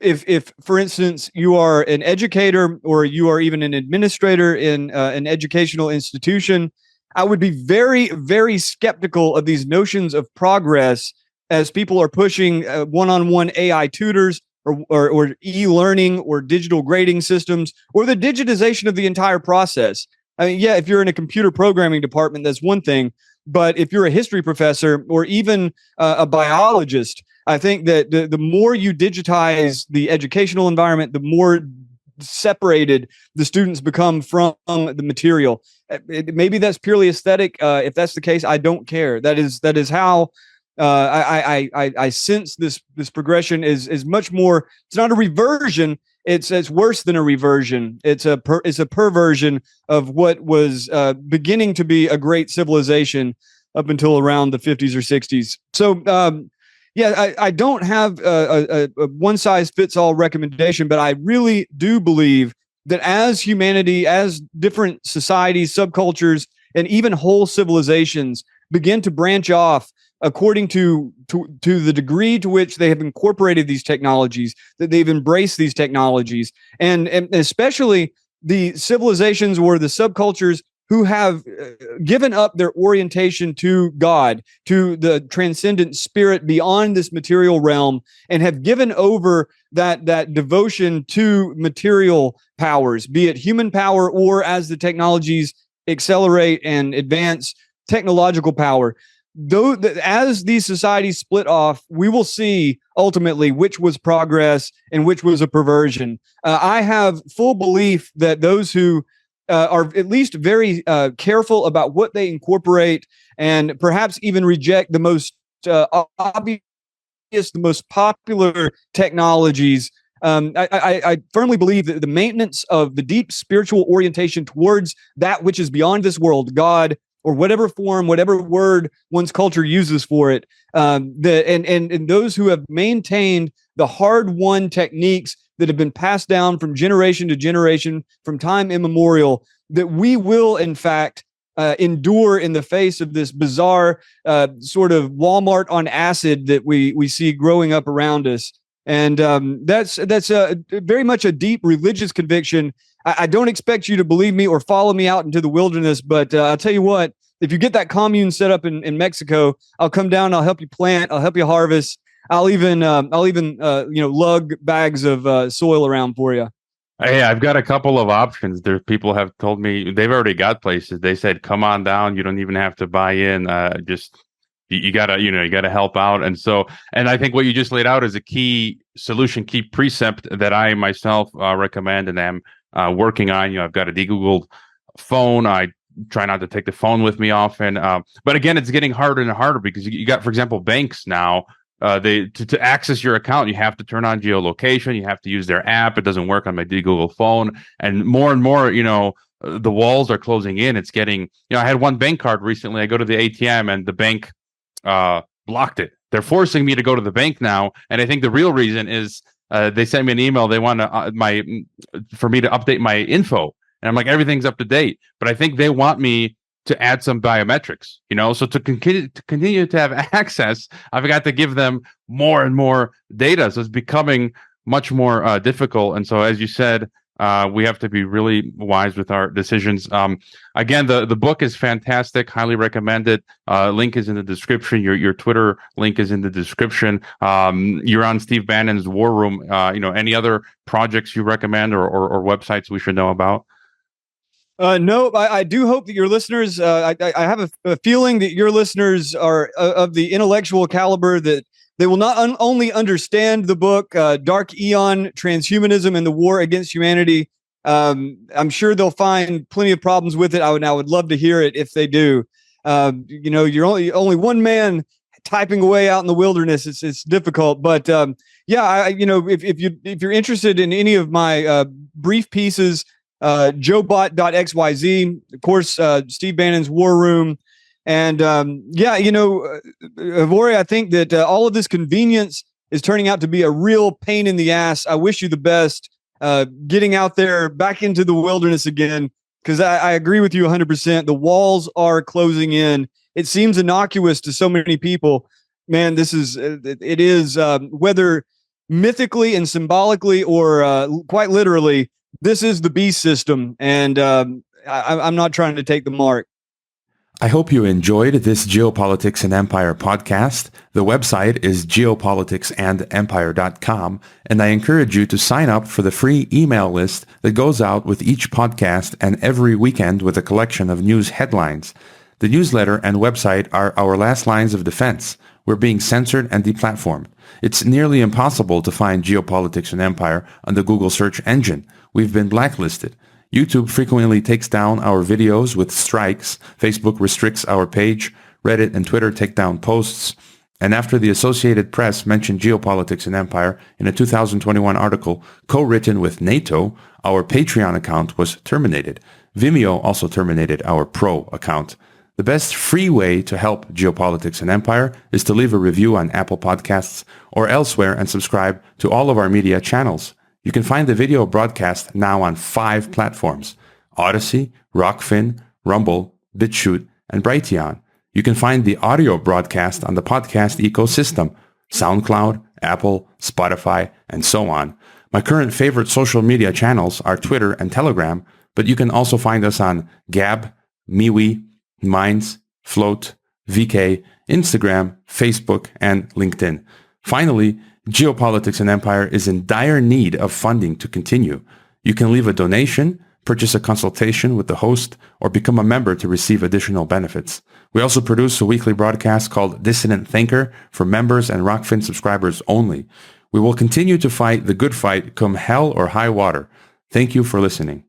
if for instance, you are an educator or you are even an administrator in an educational institution, I would be very, very skeptical of these notions of progress as people are pushing one-on-one AI tutors or e-learning or digital grading systems or the digitization of the entire process. I mean, yeah, if you're in a computer programming department, that's one thing. But if you're a history professor or even a biologist, I think that the more you digitize the educational environment, the more separated the students become from the material. Maybe that's purely aesthetic. If that's the case, I don't care. That is how I sense this progression is much more. It's not a reversion. It's worse than a reversion. It's a perversion of what was beginning to be a great civilization up until around the 50s or 60s. So I don't have a one size fits all recommendation, but I really do believe that as humanity, as different societies, subcultures, and even whole civilizations begin to branch off according to the degree to which they have incorporated these technologies, that they've embraced these technologies, and especially the civilizations or the subcultures who have given up their orientation to God, to the transcendent spirit beyond this material realm, and have given over that devotion to material powers, be it human power or, as the technologies accelerate and advance, technological power. Though as these societies split off, we will see ultimately which was progress and which was a perversion. I have full belief that those who are at least very careful about what they incorporate, and perhaps even reject the most obvious, the most popular technologies. I firmly believe that the maintenance of the deep spiritual orientation towards that which is beyond this world, God, or whatever form, whatever word one's culture uses for it. And those who have maintained the hard-won techniques that have been passed down from generation to generation, from time immemorial, that we will, in fact, endure in the face of this bizarre sort of Walmart on acid that we see growing up around us. And that's very much a deep religious conviction. I don't expect you to believe me or follow me out into the wilderness, but I'll tell you what, if you get that commune set up in Mexico, I'll come down, I'll help you plant, I'll help you harvest. I'll even lug bags of soil around for you.
Hey, I've got a couple of options. There, people have told me they've already got places. They said, "Come on down. You don't even have to buy in. Just you gotta help out." And I think what you just laid out is a key solution, key precept that I myself recommend and am working on. I've got a de-Googled phone. I try not to take the phone with me often. But again, it's getting harder and harder because you got, for example, banks now. To access your account, you have to turn on geolocation. You have to use their app. It doesn't work on my Google phone. And more, the walls are closing in. It's getting, I had one bank card recently. I go to the ATM and the bank blocked it. They're forcing me to go to the bank now. And I think the real reason is they sent me an email. They want for me to update my info. And I'm like, everything's up to date. But I think they want me to add some biometrics, so to continue to have access, I've got to give them more and more data. So it's becoming much more difficult. And so, as you said, we have to be really wise with our decisions. Again, the book is fantastic. Highly recommend it. Link is in the description. Your Twitter link is in the description. You're on Steve Bannon's WarRoom. Any other projects you recommend or websites we should know about?
No, I do hope that your listeners, I have a feeling that your listeners are of the intellectual caliber that they will not only understand the book, Dark Aeon, Transhumanism and the War Against Humanity. I'm sure they'll find plenty of problems with it. I would love to hear it if they do. You're only one man typing away out in the wilderness. It's difficult, but if you're interested in any of my brief pieces, joebot.xyz, of course, Steve Bannon's WarRoom. And Havori, I think that all of this convenience is turning out to be a real pain in the ass. I wish you the best getting out there back into the wilderness again, because I agree with you 100%. The walls are closing in. It seems innocuous to so many people. Man, it is whether mythically and symbolically or quite literally, this is the beast system, and I'm not trying to take the mark.
I hope you enjoyed this Geopolitics and Empire podcast. The website is geopoliticsandempire.com, and I encourage you to sign up for the free email list that goes out with each podcast and every weekend with a collection of news headlines. The newsletter and website are our last lines of defense. We're being censored and deplatformed. It's nearly impossible to find Geopolitics and Empire on the Google search engine. We've been blacklisted. YouTube frequently takes down our videos with strikes. Facebook restricts our page. Reddit and Twitter take down posts. And after the Associated Press mentioned Geopolitics and Empire in a 2021 article co-written with NATO, our Patreon account was terminated. Vimeo also terminated our Pro account. The best free way to help Geopolitics and Empire is to leave a review on Apple Podcasts or elsewhere and subscribe to all of our media channels. You can find the video broadcast now on 5 platforms: Odyssey, Rockfin, Rumble, BitChute, and Brighteon. You can find the audio broadcast on the podcast ecosystem: SoundCloud, Apple, Spotify, and so on. My current favorite social media channels are Twitter and Telegram, but you can also find us on Gab, MeWe, Minds, Float, VK, Instagram, Facebook, and LinkedIn. Finally, Geopolitics and Empire is in dire need of funding to continue. You can leave a donation, purchase a consultation with the host, or become a member to receive additional benefits. We also produce a weekly broadcast called Dissident Thinker for members and Rockfin subscribers only. We will continue to fight the good fight come hell or high water. Thank you for listening.